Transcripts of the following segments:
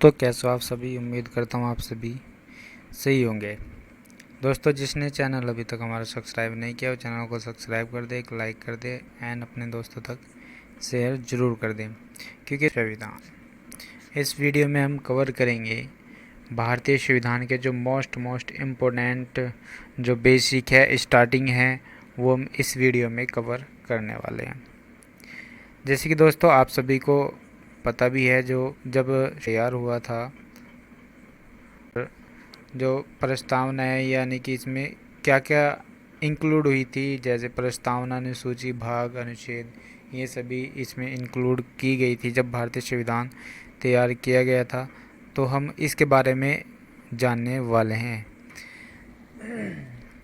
दोस्तों कैसे हो आप सभी। उम्मीद करता हूँ आप सभी सही होंगे। दोस्तों जिसने चैनल अभी तक हमारा सब्सक्राइब नहीं किया वो चैनल को सब्सक्राइब कर दे, एक लाइक कर दे एंड अपने दोस्तों तक शेयर ज़रूर कर दें। क्योंकि संविधान इस वीडियो में हम कवर करेंगे भारतीय संविधान के जो मोस्ट इम्पोर्टेंट जो बेसिक है, स्टार्टिंग है, वो हम इस वीडियो में कवर करने वाले हैं। जैसे कि दोस्तों आप सभी को पता भी है जो जब तैयार हुआ था जो प्रस्तावना है, यानी कि इसमें क्या क्या इंक्लूड हुई थी, जैसे प्रस्तावना, अनुसूची, भाग, अनुच्छेद, ये सभी इसमें इंक्लूड की गई थी जब भारतीय संविधान तैयार किया गया था। तो हम इसके बारे में जानने वाले हैं।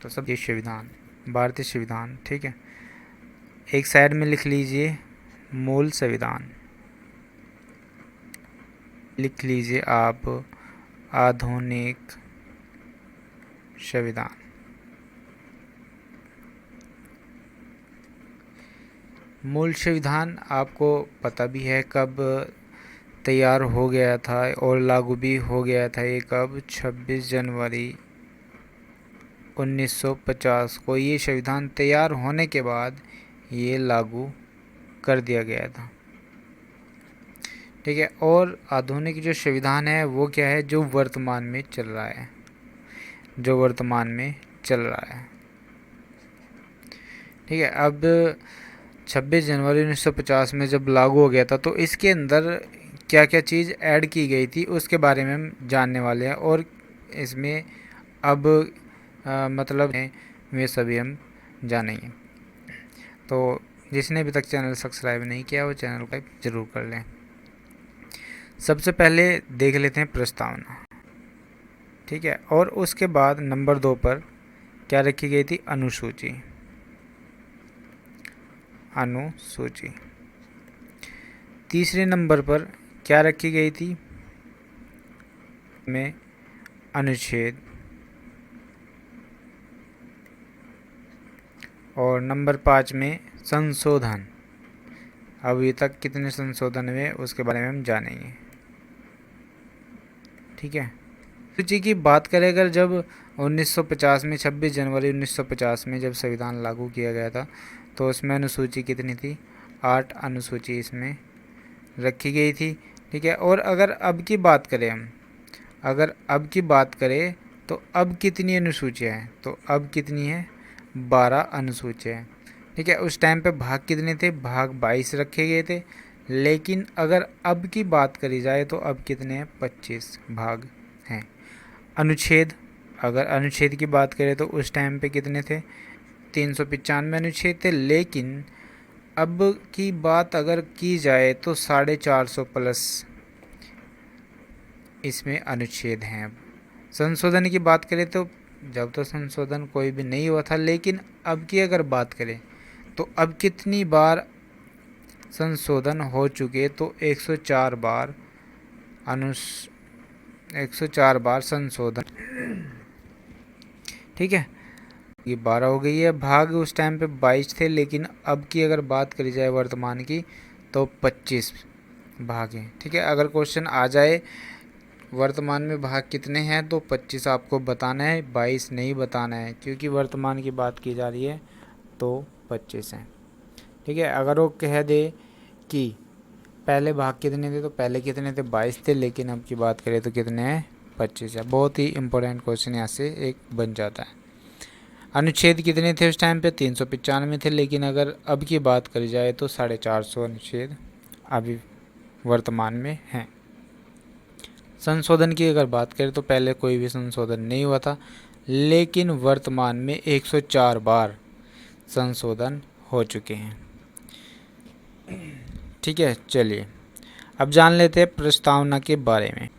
तो सब ये संविधान, भारतीय संविधान, ठीक है। एक साइड में लिख लीजिए मूल संविधान, लिख लीजिए आप आधुनिक संविधान। मूल संविधान आपको पता भी है कब तैयार हो गया था और लागू भी हो गया था। ये कब? 26 जनवरी 1950 को ये संविधान तैयार होने के बाद ये लागू कर दिया गया था, ठीक है। और आधुनिक जो संविधान है वो क्या है? जो वर्तमान में चल रहा है, जो वर्तमान में चल रहा है, ठीक है। अब 26 जनवरी 1950 में जब लागू हो गया था तो इसके अंदर क्या क्या चीज़ ऐड की गई थी उसके बारे में हम जानने वाले हैं। और इसमें अब मतलब है वे सभी हम जानेंगे। तो जिसने अभी तक चैनल सब्सक्राइब नहीं किया वो चैनल को ज़रूर कर लें। सबसे पहले देख लेते हैं प्रस्तावना, ठीक है। और उसके बाद नंबर 2 पर क्या रखी गई थी? अनुसूची, अनुसूची। तीसरे नंबर पर क्या रखी गई थी? में अनुच्छेद। और नंबर 5 में संशोधन। अभी तक कितने संशोधन हुए उसके बारे में हम जानेंगे, ठीक है। अनुसूची की बात करें अगर, जब 1950 में 26 जनवरी 1950 में जब संविधान लागू किया गया था तो उसमें अनुसूची कितनी थी? 8 अनुसूची इसमें रखी गई थी, ठीक है। और अगर अब की बात करें हम, अगर अब की बात करें तो अब कितनी अनुसूचियाँ हैं? तो अब कितनी है? 12 अनुसूचियाँ हैं, ठीक है। उस टाइम पे भाग कितने थे? भाग 22 रखे गए थे। लेकिन अगर अब की बात करी जाए तो अब कितने हैं? 25 भाग हैं। अनुच्छेद, अगर अनुच्छेद की बात करें तो उस टाइम पे कितने थे? 395 अनुच्छेद थे। लेकिन अब की बात अगर की जाए तो 450 प्लस इसमें अनुच्छेद हैं। अब संशोधन की बात करें तो जब तो संशोधन कोई भी नहीं हुआ था, लेकिन अब की अगर बात करें तो अब कितनी बार संशोधन हो चुके? तो 104 बार 104 बार संशोधन, ठीक है। ये 12 हो गई है। भाग उस टाइम पे 22 थे, लेकिन अब की अगर बात करी जाए वर्तमान की तो 25 भाग हैं, ठीक है। अगर क्वेश्चन आ जाए वर्तमान में भाग कितने हैं तो 25 आपको बताना है, 22 नहीं बताना है, क्योंकि वर्तमान की बात की जा रही है तो 25 हैं, ठीक है। अगर वो कह दे कि पहले भाग कितने थे तो पहले कितने थे? 22 थे, लेकिन अब की बात करें तो कितने हैं? 25 है। बहुत ही इंपॉर्टेंट क्वेश्चन यहाँ से एक बन जाता है। अनुच्छेद कितने थे उस टाइम पे? 395 थे, लेकिन अगर अब की बात करी जाए तो 450 अनुच्छेद अभी वर्तमान में हैं। संशोधन की अगर बात करें तो पहले कोई भी संशोधन नहीं हुआ था, लेकिन वर्तमान में 104 बार संशोधन हो चुके हैं, ठीक है। चलिए अब जान लेते हैं प्रस्तावना के बारे में।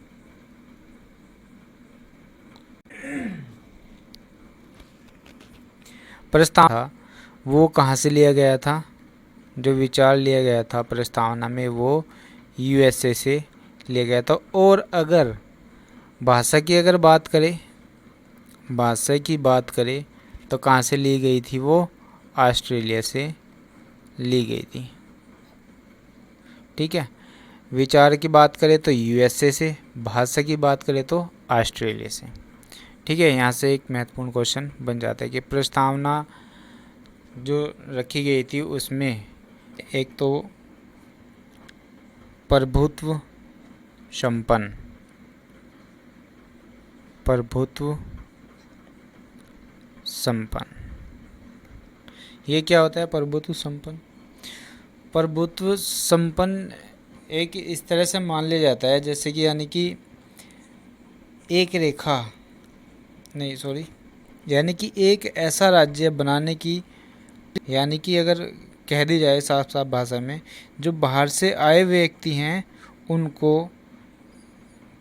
प्रस्तावना वो कहाँ से लिया गया था? जो विचार लिया गया था प्रस्तावना में वो यूएसए से लिया गया था। और अगर भाषा की अगर बात करें, भाषा की बात करें तो कहाँ से ली गई थी? वो ऑस्ट्रेलिया से ली गई थी, ठीक है। विचार की बात करें तो यूएसए से, भाषा की बात करें तो ऑस्ट्रेलिया से। ठीक है, यहाँ से एक महत्वपूर्ण क्वेश्चन बन जाता है कि प्रस्तावना जो रखी गई थी उसमें एक तो प्रभुत्व संपन्न, प्रभुत्व संपन्न, ये क्या होता है प्रभुत्व संपन्न? प्रभुत्व संपन्न एक इस तरह से मान लिया जाता है जैसे कि यानी कि एक रेखा नहीं सॉरी यानी कि एक ऐसा राज्य बनाने की, यानी कि अगर कह दी जाए साफ साफ भाषा में, जो बाहर से आए व्यक्ति हैं उनको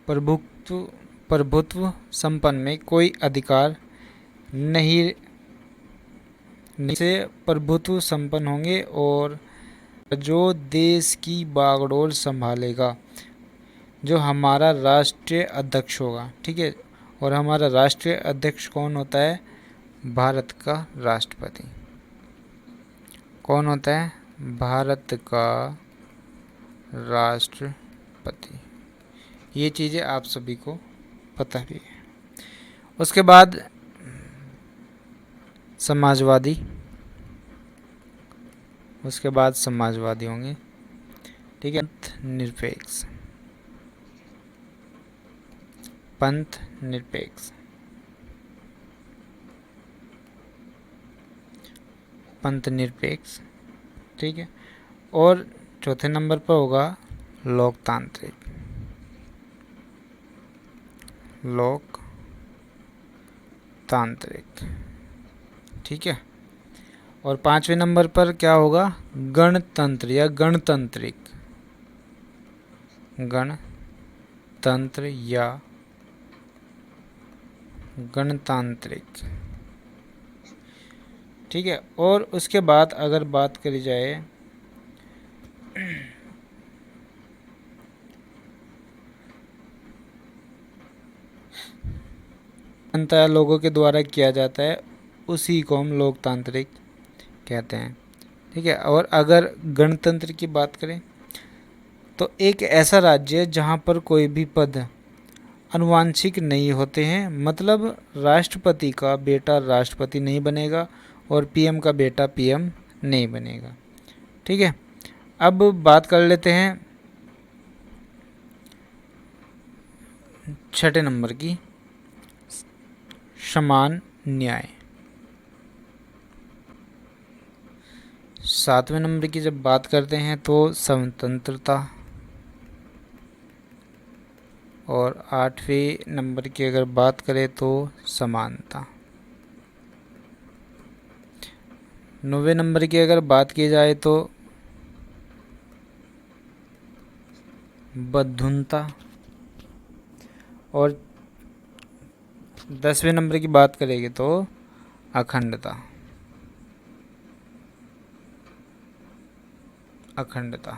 प्रभुत्व प्रभुत्व संपन्न में कोई अधिकार नहीं से प्रभुत्व संपन्न होंगे, और जो देश की बागडोर संभालेगा, जो हमारा राष्ट्रीय अध्यक्ष होगा। ठीक है, और हमारा राष्ट्रीय अध्यक्ष कौन होता है? भारत का राष्ट्रपति। कौन होता है? भारत का राष्ट्रपति। ये चीज़ें आप सभी को पता भी है। उसके बाद समाजवादी, उसके बाद समाजवादी होंगे। ठीक है, निरपेक्ष, पंथ निरपेक्ष, पंथ निरपेक्ष। ठीक है, और चौथे नंबर पर होगा लोकतांत्रिक, लोकतांत्रिक। ठीक है, और पांचवें नंबर पर क्या होगा? गणतंत्र या गणतांत्रिक, गणतंत्र या गणतांत्रिक। ठीक है, और उसके बाद अगर बात करी जाए जनता लोगों के द्वारा किया जाता है, उसी को हम लोकतांत्रिक कहते हैं। ठीक है, और अगर गणतंत्र की बात करें तो एक ऐसा राज्य जहां पर कोई भी पद अनुवांशिक नहीं होते हैं, मतलब राष्ट्रपति का बेटा राष्ट्रपति नहीं बनेगा और पीएम का बेटा पीएम नहीं बनेगा। ठीक है, अब बात कर लेते हैं छठे नंबर की, समान न्याय। सातवें नंबर की जब बात करते हैं तो स्वतंत्रता, और आठवें नंबर की अगर बात करें तो समानता। नौवें नंबर की अगर बात की जाए तो बद्धुनता, और 10वें नंबर की बात करेंगे तो अखंडता, अखंडता।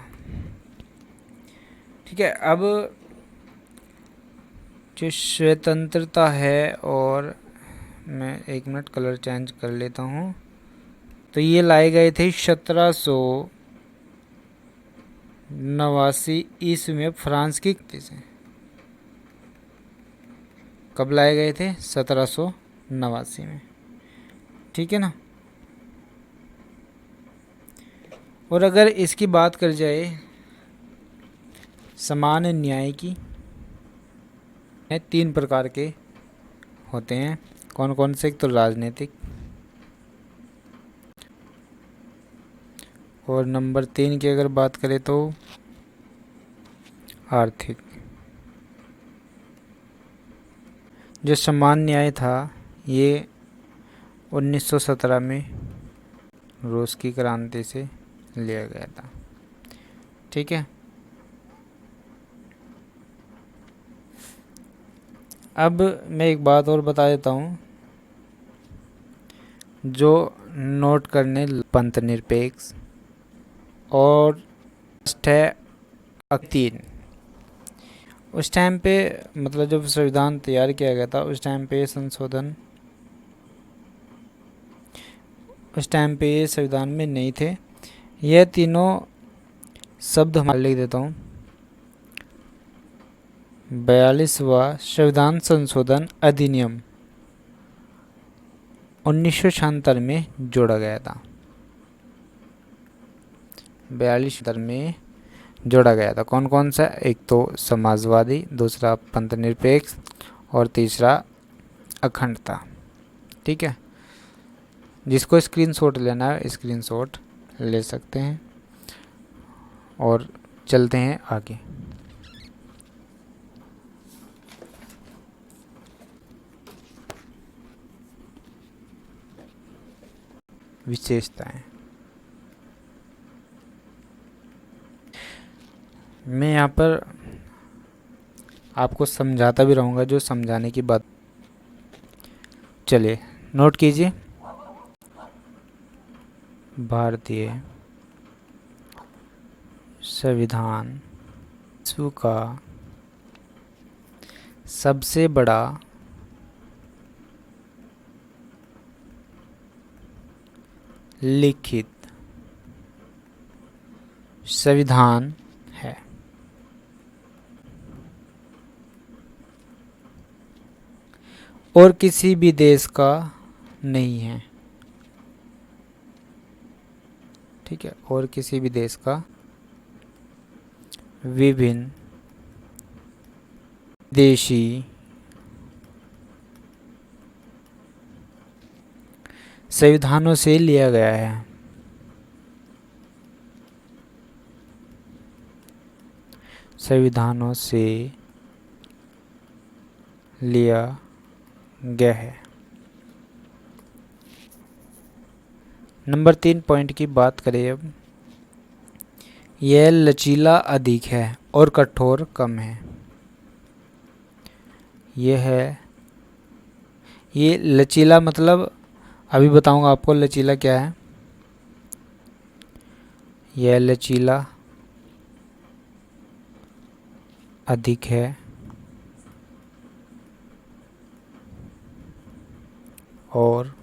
ठीक है, अब जो स्वतंत्रता है, और मैं 1 मिनट कलर चेंज कर लेता हूँ, तो ये लाए गए थे 1789 ईस्वी में फ्रांस की से। कब लाए गए थे? 1789 में। ठीक है ना, और अगर इसकी बात कर जाए समान न्याय की, 3 प्रकार के होते हैं। कौन कौन से? एक तो राजनीतिक, और नंबर 3 की अगर बात करें तो आर्थिक। जो समान न्याय था ये 1917 में रूस की क्रांति से लिया गया था। ठीक है, अब मैं एक बात और बता देता हूँ जो नोट करने, पंथ निरपेक्ष, और है 3। उस टाइम पे मतलब जब संविधान तैयार किया गया था उस टाइम पे संशोधन, उस टाइम पे ये संविधान में नहीं थे। यह तीनों शब्द हम लिख देता हूँ। 42वां संविधान संशोधन अधिनियम 1976 में जोड़ा गया था। 42 में जोड़ा गया था। कौन कौन सा? एक तो समाजवादी, दूसरा पंथनिरपेक्ष और तीसरा अखंडता। ठीक है, जिसको स्क्रीनशॉट लेना है स्क्रीनशॉट ले सकते हैं और चलते हैं आगे। विशेषताएं मैं यहाँ पर आपको समझाता भी रहूँगा जो समझाने की बात। चलिए नोट कीजिए। भारतीय संविधान विश्व का सबसे बड़ा लिखित संविधान है। और किसी भी देश का नहीं है। ठीक है, और किसी भी देश का विभिन्न देशी संविधानों से लिया गया है। संविधानों से लिया गया है। नंबर 3 पॉइंट की बात करें अब, यह लचीला अधिक है और कठोर कम है। ये लचीला मतलब अभी बताऊंगा आपको लचीला क्या है। यह लचीला अधिक है और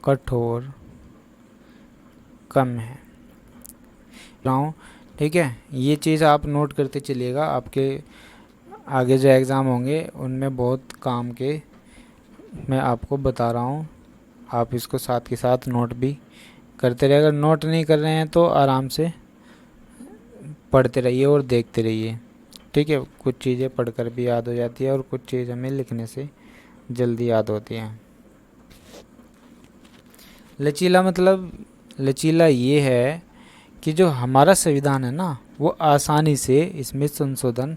कठोर कम है। ठीक है, ये चीज़ आप नोट करते चलिएगा, आपके आगे जो एग्ज़ाम होंगे उनमें बहुत काम के मैं आपको बता रहा हूँ। आप इसको साथ के साथ नोट भी करते रहिए। अगर नोट नहीं कर रहे हैं तो आराम से पढ़ते रहिए और देखते रहिए। ठीक है, कुछ चीज़ें पढ़कर भी याद हो जाती है और कुछ चीज़ हमें लिखने से जल्दी याद होती हैं। लचीला मतलब लचीला ये है कि जो हमारा संविधान है ना वो आसानी से इसमें संशोधन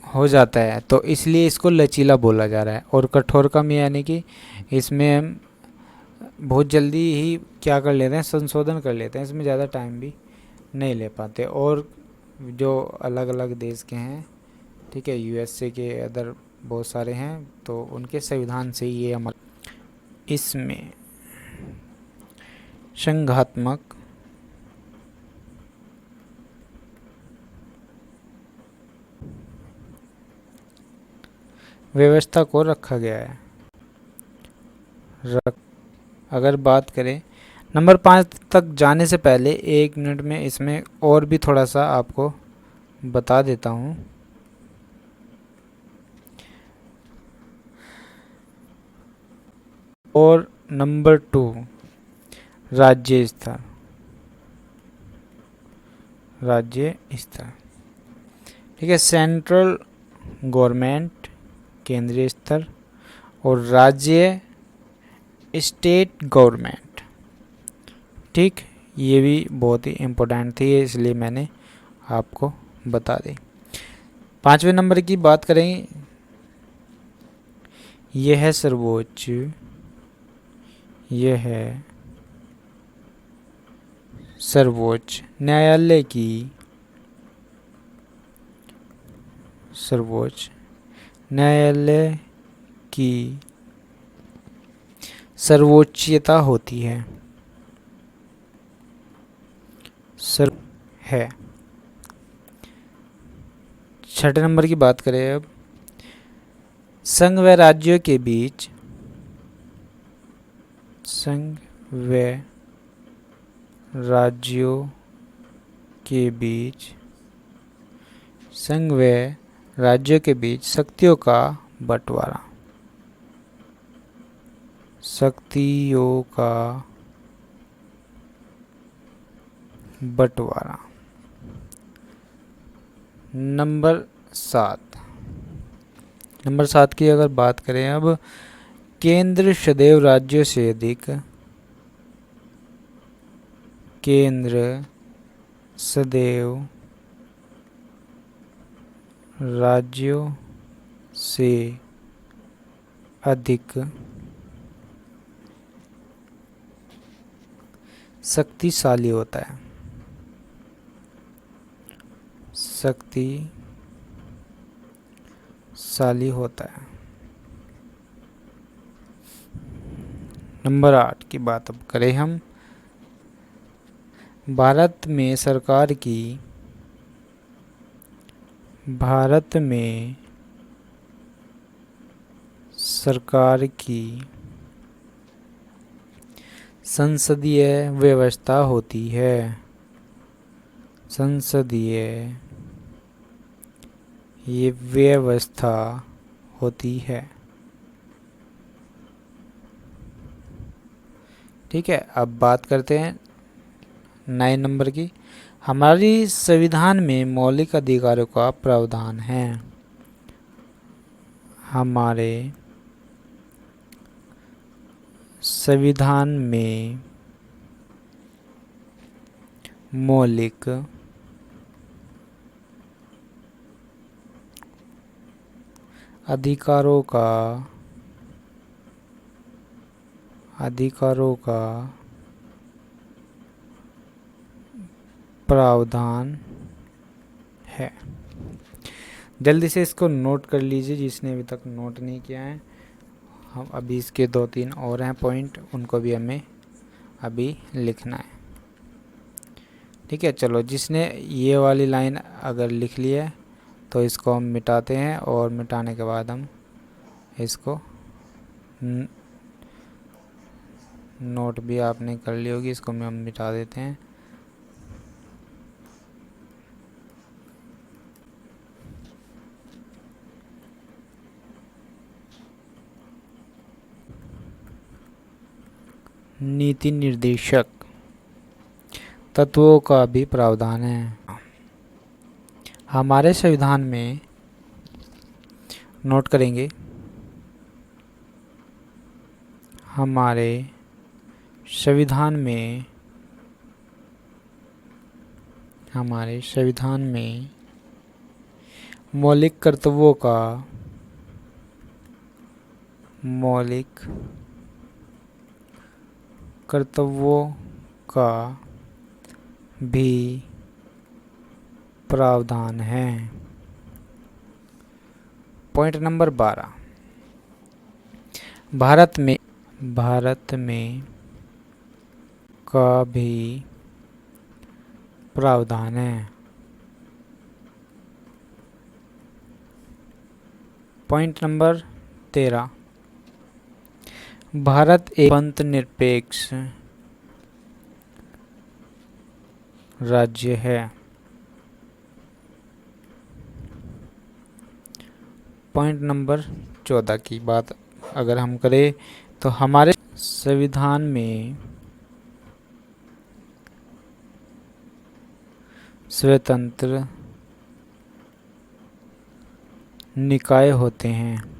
हो जाता है, तो इसलिए इसको लचीला बोला जा रहा है। और कठोर कम यानी कि इसमें हम बहुत जल्दी ही क्या कर लेते हैं, संशोधन कर लेते हैं, इसमें ज़्यादा टाइम भी नहीं ले पाते। और जो अलग अलग देश के हैं, ठीक है, यूएसए के अदर बहुत सारे हैं, तो उनके संविधान से ये अमल। इसमें संघात्मक व्यवस्था को रखा गया है। अगर बात करें नंबर 5 तक जाने से पहले 1 मिनट में इसमें और भी थोड़ा सा आपको बता देता हूँ। और नंबर 2 राज्य स्तर। ठीक है, सेंट्रल गवर्नमेंट केंद्रीय स्तर और राज्य स्टेट गवर्नमेंट। ठीक, ये भी बहुत ही इम्पोर्टेंट थी इसलिए मैंने आपको बता दी। 5वें नंबर की बात करें, यह है सर्वोच्च न्यायालय की सर्वोच्चता होती है। है। 6 नंबर की बात करें अब, संघ व राज्यों के बीच संघ व राज्यों के बीच शक्तियों का बंटवारा। शक्तियों का बंटवारा। नंबर 7। नंबर 7 की अगर बात करें अब, केंद्र सदैव राज्यों से अधिक, केंद्र सदैव राज्यों से अधिक शक्तिशाली होता है। शक्तिशाली होता है। नंबर 8 की बात अब करें हम, भारत में सरकार की संसदीय व्यवस्था होती है। संसदीय ये व्यवस्था होती है। ठीक है, अब बात करते हैं 9 नंबर की। हमारी संविधान में मौलिक अधिकारों का प्रावधान है। हमारे संविधान में मौलिक अधिकारों का प्रावधान है। जल्दी से इसको नोट कर लीजिए जिसने अभी तक नोट नहीं किया है। हम अभी इसके 2-3 और हैं पॉइंट, उनको भी हमें अभी लिखना है। ठीक है, चलो, जिसने ये वाली लाइन अगर लिख ली है तो इसको हम मिटाते हैं, और मिटाने के बाद हम इसको नोट भी आपने कर ली होगी, इसको हम मिटा देते हैं। नीति निर्देशक तत्वों का भी प्रावधान है। हमारे संविधान में, नोट करेंगे, हमारे संविधान में मौलिक कर्तव्यों का भी प्रावधान है। पॉइंट नंबर 12, भारत में का भी प्रावधान है। पॉइंट नंबर 13, भारत एक धर्मनिरपेक्ष राज्य है। पॉइंट नंबर 14 की बात अगर हम करें तो हमारे संविधान में स्वतंत्र निकाय होते हैं।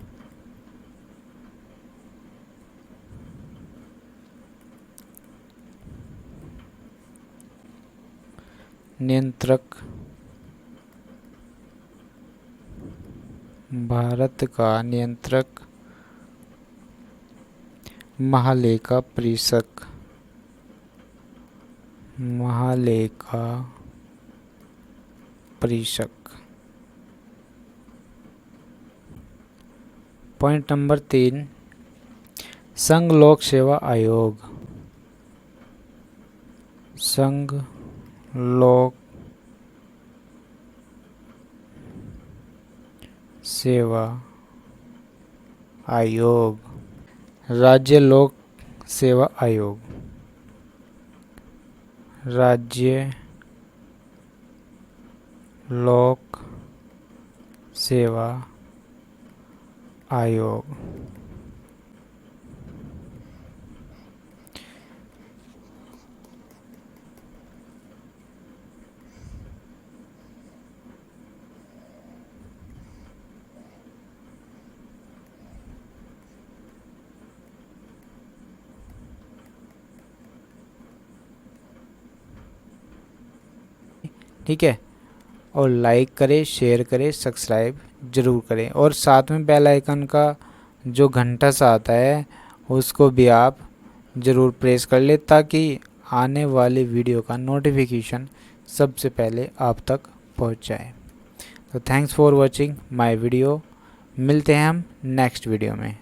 नियंत्रक, भारत का नियंत्रक महालेखा परीक्षक पॉइंट नंबर 3, संघ लोक सेवा आयोग। संघ लोक सेवा आयोग। राज्य लोक सेवा आयोग। राज्य लोक सेवा आयोग। ठीक है, और लाइक करें, शेयर करें, सब्सक्राइब ज़रूर करें, और साथ में बेल आइकन का जो घंटा सा आता है उसको भी आप ज़रूर प्रेस कर ले, ताकि आने वाली वीडियो का नोटिफिकेशन सबसे पहले आप तक पहुंच जाए। तो thanks for watching my video. मिलते हैं हम नेक्स्ट वीडियो में।